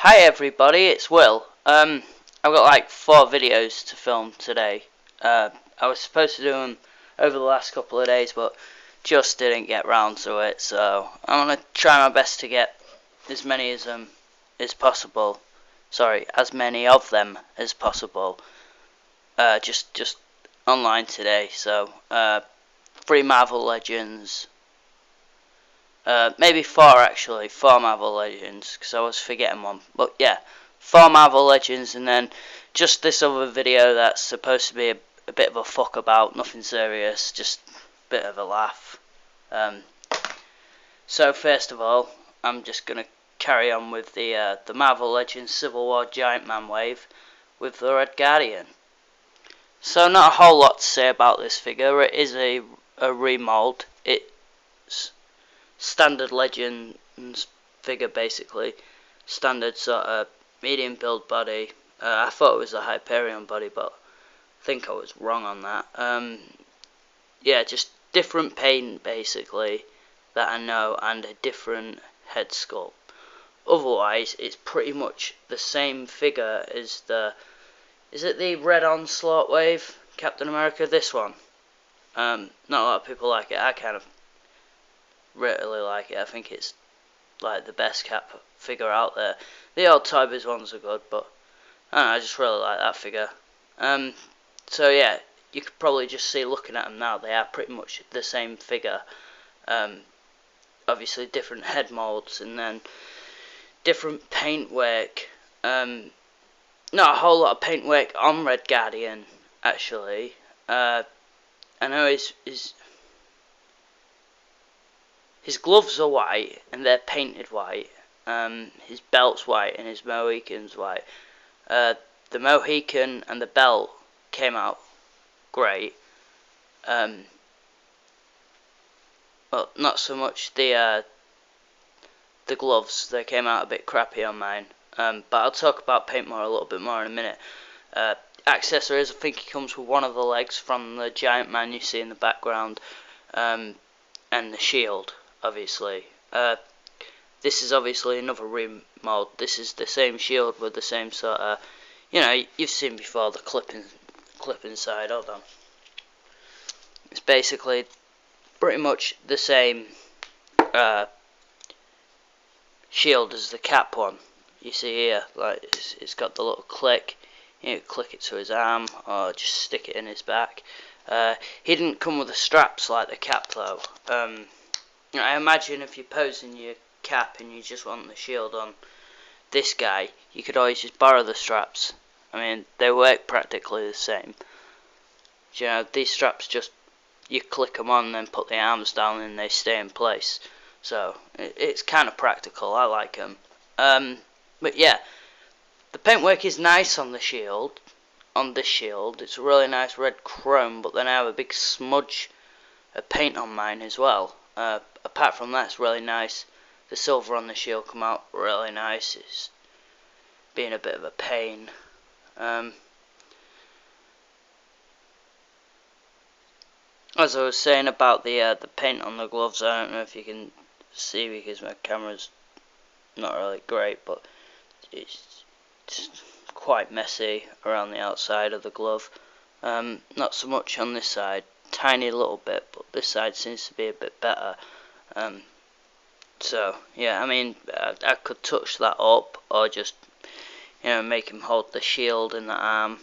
Hi everybody, it's Will. I've got like 4 videos to film today. I was supposed to do them over the last couple of days, but just didn't get round to it. So I'm gonna try my best to get as many as possible. Sorry, as many of them as possible. Just online today. So 3 Marvel Legends. Maybe 4 actually, 4 Marvel Legends, because I was forgetting one. But yeah, 4 Marvel Legends, and then just this other video that's supposed to be a bit of a fuck about, nothing serious, just a bit of a laugh. So first of all, I'm just gonna carry on with the Marvel Legends Civil War Giant Man wave with the Red Guardian. So not a whole lot to say about this figure. It is a remold. It's standard Legends figure, basically. Standard sort of medium build body. I thought it was a Hyperion body, but I think I was wrong on that. Yeah, just different paint, basically, that I know, and a different head sculpt. Otherwise, it's pretty much the same figure as the... Is it the Red Onslaught wave? Captain America? This one. Not a lot of people like it. I kind of really like it. I think it's like the best Cap figure out there. The old Toy Biz ones are good, but I don't know, I just really like that figure. So yeah, you could probably just see looking at them now, they are pretty much the same figure. Obviously different head molds and then different paintwork. Not a whole lot of paintwork on Red Guardian, actually. I know his gloves are white and they're painted white. His belt's white and his Mohican's white. The Mohican and the belt came out great. Well, not so much the gloves. They came out a bit crappy on mine. But I'll talk about paint a little bit more in a minute. Accessories, I think he comes with one of the legs from the giant man you see in the background, and the shield, obviously. This is obviously another remold. This is the same shield with the same sort of, you know, you've seen before, the clip inside. Hold on. It's basically pretty much the same shield as the Cap one. You see here, like it's got the little click. You click it to his arm or just stick it in his back. He didn't come with the straps like the Cap though. I imagine if you're posing your Cap and you just want the shield on this guy, you could always just borrow the straps. I mean, they work practically the same. You know, these straps just, you click them on and then put the arms down and they stay in place. So, it's kind of practical. I like them. But yeah, the paintwork is nice on the shield. On this shield, it's a really nice red chrome, but then I have a big smudge of paint on mine as well. Apart from that, it's really nice. The silver on the shield come out really nice. It's being a bit of a pain. As I was saying about the paint on the gloves, I don't know if you can see because my camera's not really great, but it's quite messy around the outside of the glove. Not so much on this side, tiny little bit, but this side seems to be a bit better. So yeah, I mean, I could touch that up or just, you know, make him hold the shield in the arm,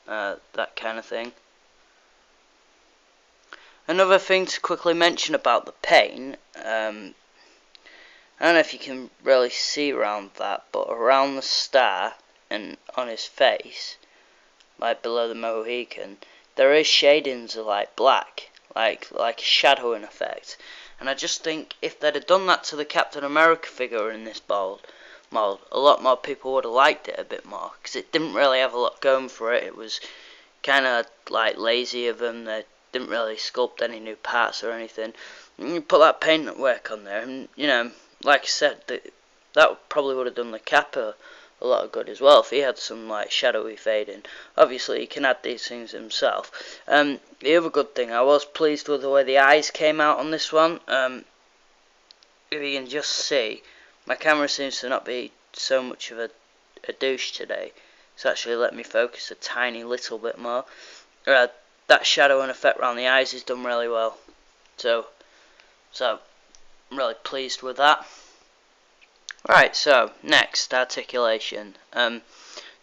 that kind of thing. Another thing to quickly mention about the paint, I don't know if you can really see around that, but around the star and on his face, like below the Mohican, there is shadings of like black, like a shadowing effect. And I just think if they'd have done that to the Captain America figure in this mold, a lot more people would have liked it a bit more, because it didn't really have a lot going for it. It was kind of like lazy of them. They didn't really sculpt any new parts or anything. And you put that paint work on there, and you know, like I said, that probably would have done the Cap a lot of good as well if he had some like shadowy fading. Obviously he can add these things himself. The other good thing, I was pleased with the way the eyes came out on this one. If you can just see, my camera seems to not be so much of a douche today. It's actually let me focus a tiny little bit more. That shadow and effect around the eyes is done really well. So I'm really pleased with that. Right, so next, articulation.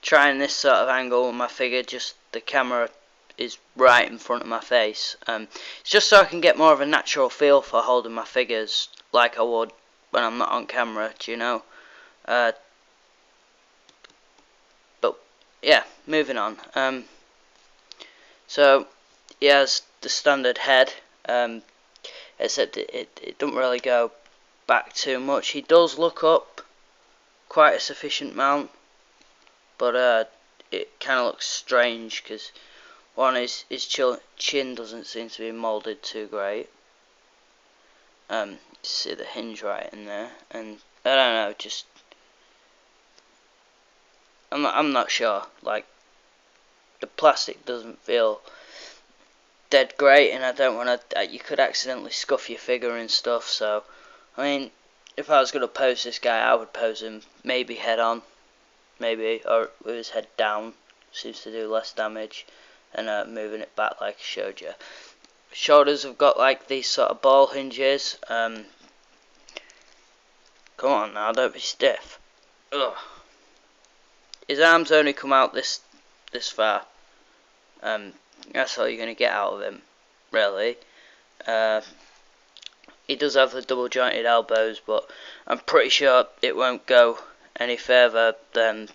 Trying this sort of angle with my figure, just the camera is right in front of my face. It's just so I can get more of a natural feel for holding my figures like I would when I'm not on camera, do you know? But yeah, moving on. So he has the standard head, except it doesn't really go back too much. He does look up quite a sufficient amount, but it kind of looks strange because one, his chin doesn't seem to be moulded too great. You see the hinge right in there, and I don't know, just I'm not sure. Like, the plastic doesn't feel dead great, and I don't want to. You could accidentally scuff your figure and stuff. So, I mean, if I was gonna pose this guy, I would pose him maybe head on, maybe, or with his head down. Seems to do less damage, and moving it back like I showed you. Shoulders have got like these sort of ball hinges. Come on now, don't be stiff. Ugh. His arms only come out this far. That's all you're gonna get out of him, really. He does have the double jointed elbows, but I'm pretty sure it won't go any further than,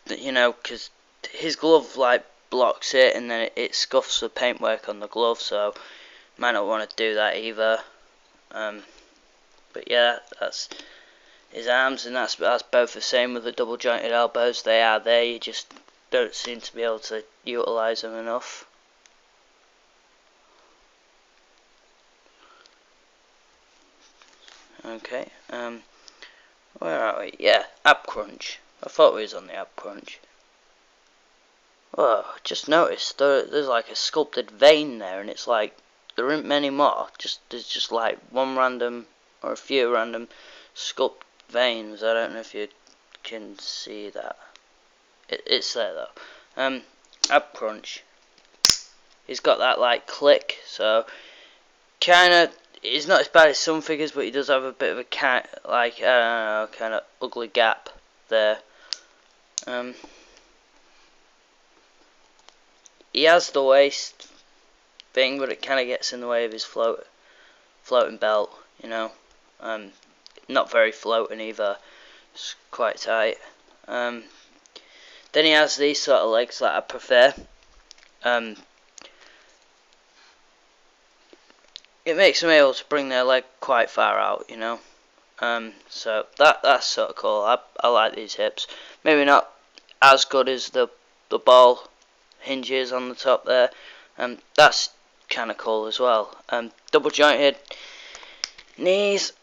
you know, because his glove like blocks it, and then it scuffs the paintwork on the glove, so might not want to do that either. But yeah, that's his arms, and that's both the same with the double jointed elbows. They are there, you just don't seem to be able to utilise them enough. Okay, where are we? Yeah, ab crunch. I thought we was on the ab crunch. Oh, just noticed there's like a sculpted vein there, and it's like there aren't many more. There's just like one random or a few random sculpt veins. I don't know if you can see that. It's there though. Ab crunch. He's got that like click, so kind of. He's not as bad as some figures, but he does have a bit of a kind of ugly gap there. He has the waist thing, but it kind of gets in the way of his floating belt, you know. Not very floating either. It's quite tight. Then he has these sort of legs that I prefer. It makes them able to bring their leg quite far out, you know. So that's sort of cool. I like these hips. Maybe not as good as the ball hinges on the top there. That's kind of cool as well. Double jointed knees.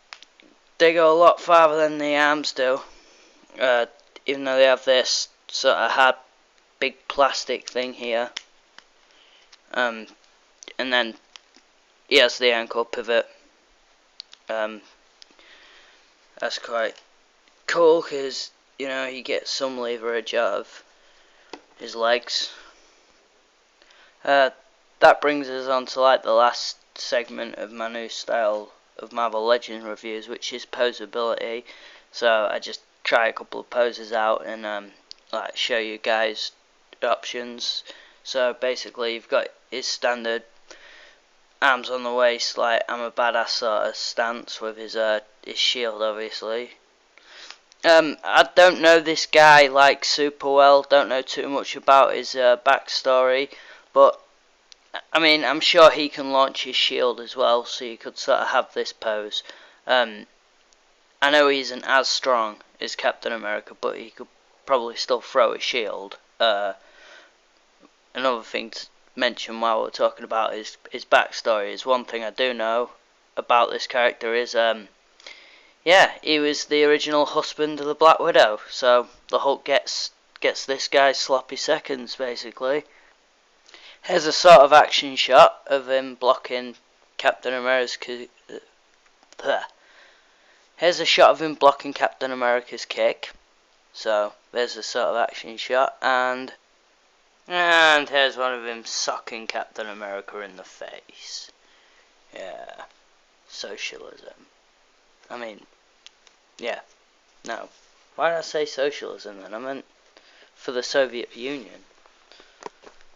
They go a lot farther than the arms do. Even though they have this sort of hard, big plastic thing here. And then he has the ankle pivot. That's quite cool because, you know, you get some leverage out of his legs. That brings us on to like the last segment of my new style of Marvel Legends reviews, which is posability. So I just try a couple of poses out and like show you guys options. So basically you've got his standard arms on the waist, like I'm a badass sort of stance with his shield, obviously. I don't know this guy like super well, don't know too much about his backstory, but I mean, I'm sure he can launch his shield as well, so you could sort of have this pose. I know he isn't as strong as Captain America, but he could probably still throw a shield. Another thing to mention while we're talking about his backstory is one thing I do know about this character is, yeah, he was the original husband of the Black Widow, so the Hulk gets this guy's sloppy seconds, basically. Here's a sort of action shot of him blocking Captain America's... Here's Here's a shot of him blocking Captain America's kick. So there's a sort of action shot, and here's one of him socking Captain America in the face. Yeah, socialism. I mean, yeah, no. Why did I say socialism then? I meant for the Soviet Union.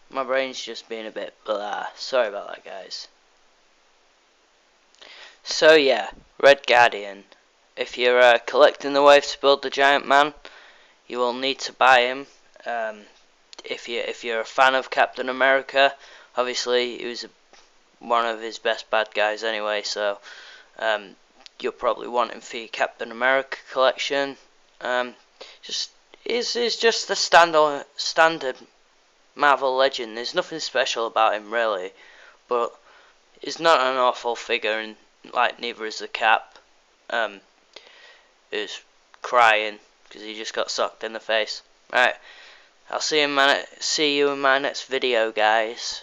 My brain's just being a bit blah. Sorry about that, guys. So yeah, Red Guardian. If you're collecting the wave to build the Giant Man, you will need to buy him. If you're a fan of Captain America, obviously he was one of his best bad guys anyway, so you'll probably want him for your Captain America collection. Is just the standard Marvel legend. There's nothing special about him really, but he's not an awful figure, and like neither is the Cap, who's crying because he just got socked in the face. Right, I'll see you in my next video, guys.